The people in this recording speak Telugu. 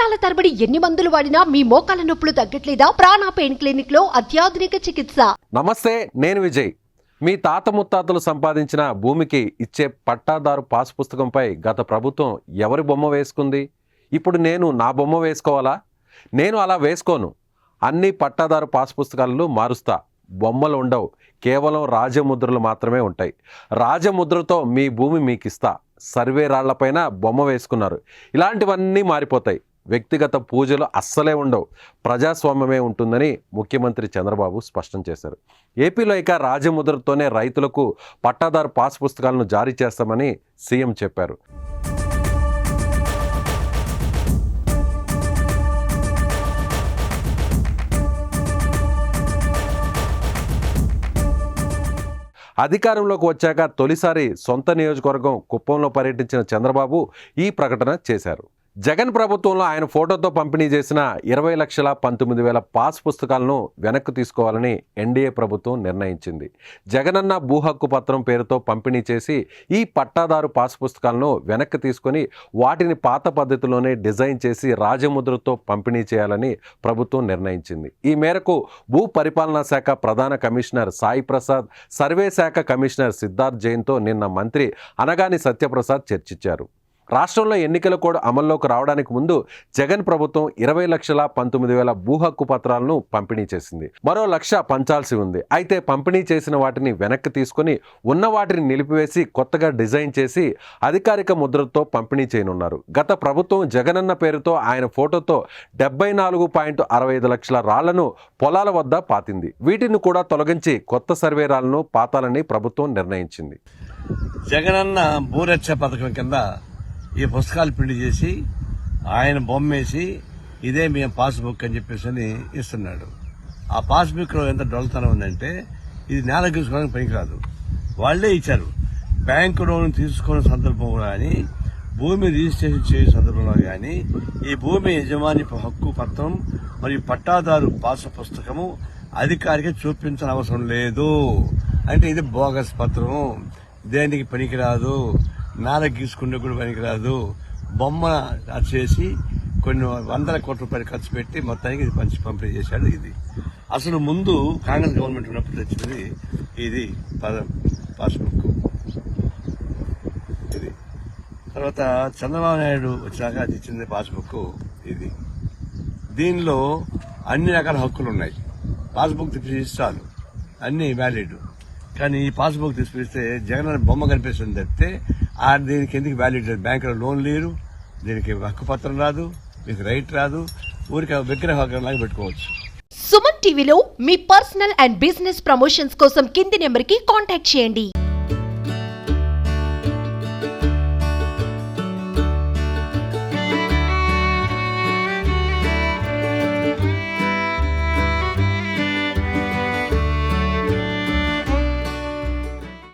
సంవత్సరాల తరబడి ఎన్ని మందులు వాడినా మీ మోకాల నొప్పులు తగ్గట్లేదా? ప్రాణ పెయిన్ క్లినిక్ లో అత్యాధునిక చికిత్స. నమస్తే, నేను విజయ్. మీ తాత ముత్తాతలు సంపాదించిన భూమికి ఇచ్చే పట్టాదారు పాస్ పుస్తకంపై గత ప్రభుత్వం ఎవరి బొమ్మ వేసుకుంది? ఇప్పుడు నేను నా బొమ్మ వేసుకోవాలా? నేను అలా వేసుకోను. అన్ని పట్టాదారు పాస్ పుస్తకాలను మారుస్తా. బొమ్మలు ఉండవు, కేవలం రాజముద్రలు మాత్రమే ఉంటాయి. రాజముద్రతో మీ భూమి మీకు ఇస్తా. సర్వే రాళ్లపైన బొమ్మ వేసుకున్నారు. ఇలాంటివన్నీ మారిపోతాయి. వ్యక్తిగత పూజలు అస్సలే ఉండవు. ప్రజాస్వామ్యమే ఉంటుందని ముఖ్యమంత్రి చంద్రబాబు స్పష్టం చేశారు. ఏపీలో ఇక రాజముద్రతోనే రైతులకు పట్టాదారు పాస్ పుస్తకాలను జారీ చేస్తామని సీఎం చెప్పారు. అధికారంలోకి వచ్చాక తొలిసారి సొంత నియోజకవర్గం కుప్పంలో పర్యటించిన చంద్రబాబు ఈ ప్రకటన చేశారు. జగన్ ప్రభుత్వంలో ఆయన ఫోటోతో పంపిణీ చేసిన 20,19,000 పాస్ పుస్తకాలను వెనక్కి తీసుకోవాలని ఎన్డీఏ ప్రభుత్వం నిర్ణయించింది. జగనన్న భూ హక్కు పత్రం పేరుతో పంపిణీ చేసి ఈ పట్టాదారు పాస్ పుస్తకాలను వెనక్కి తీసుకొని వాటిని పాత పద్ధతిలోనే డిజైన్ చేసి రాజముద్రతో పంపిణీ చేయాలని ప్రభుత్వం నిర్ణయించింది. ఈ మేరకు భూ పరిపాలనా శాఖ ప్రధాన కమిషనర్ సాయి ప్రసాద్, సర్వే శాఖ కమిషనర్ సిద్ధార్థ్ జైన్తో నిన్న మంత్రి అనగాని సత్యప్రసాద్ చర్చించారు. రాష్ట్రంలో ఎన్నికల కోడ్ అమల్లోకి రావడానికి ముందు జగన్ ప్రభుత్వం 20,19,000 భూ హక్కు పత్రాలను పంపిణీ చేసింది. మరో 1,00,000 పంచాల్సి ఉంది. అయితే పంపిణీ చేసిన వాటిని వెనక్కి తీసుకొని ఉన్న వాటిని నిలిపివేసి కొత్తగా డిజైన్ చేసి అధికారిక ముద్రతో పంపిణీ చేయనున్నారు. గత ప్రభుత్వం జగనన్న పేరుతో ఆయన ఫోటోతో 74.65 లక్షల రాళ్లను పొలాల వద్ద పాతింది. వీటిని కూడా తొలగించి కొత్త సర్వే రాళ్లను పాతాలని ప్రభుత్వం నిర్ణయించింది. జగనన్న భూరక్ష పథకం కింద ఈ పుస్తకాలు ప్రింట్ చేసి ఆయన బొమ్మేసి ఇదే మేము పాస్బుక్ అని చెప్పేసి ఇస్తున్నాడు. ఆ పాస్బుక్ లో ఎంత డొల్లతనం ఉందంటే ఇది నేల గీసుకోవడానికి పనికిరాదు. వాళ్లే ఇచ్చారు. బ్యాంకు లోన్ తీసుకున్న సందర్భంలో కానీ, భూమి రిజిస్ట్రేషన్ చేసే సందర్భంలో కానీ ఈ భూమి యజమాని హక్కు పత్రం మరియు పట్టాదారు పాస్ పుస్తకము అధికారికి చూపించిన అవసరం లేదు. అంటే ఇది బోగస్ పత్రం, దేనికి పనికిరాదు, నేల గీసుకునే కూడా పనికిరాదు. బొమ్మ చేసి కొన్ని వందల కోట్ల రూపాయలు ఖర్చు పెట్టి మొత్తానికి ఇది పంపిణీ చేశాడు. ఇది అసలు ముందు కాంగ్రెస్ గవర్నమెంట్ ఉన్నప్పుడు తెచ్చింది ఇది పాస్బుక్. ఇది తర్వాత చంద్రబాబు నాయుడు వచ్చాక అది ఇచ్చింది పాస్బుక్. ఇది దీనిలో అన్ని రకాల హక్కులు ఉన్నాయి. పాస్బుక్ తెప్పించి చాలు, అన్ని వ్యాలిడ్. కానీ ఈ పాస్బుక్ తీసుకొస్తే జగన్ బొమ్మ కనిపిస్తుంది తప్పితే దీనికి ఎందుకు వ్యాలిడ్ లేదు. బ్యాంకులో లోన్ లేరు, దీనికి హక్కు పత్రం రాదు, మీకు రైట్ రాదు. ఊరికి విగ్రహంలాగా పెట్టుకోవచ్చు. సుమన్ టీవీలో మీ పర్సనల్ అండ్ బిజినెస్ ప్రమోషన్స్ కోసం కింది నెంబర్కి కాంటాక్ట్ చేయండి.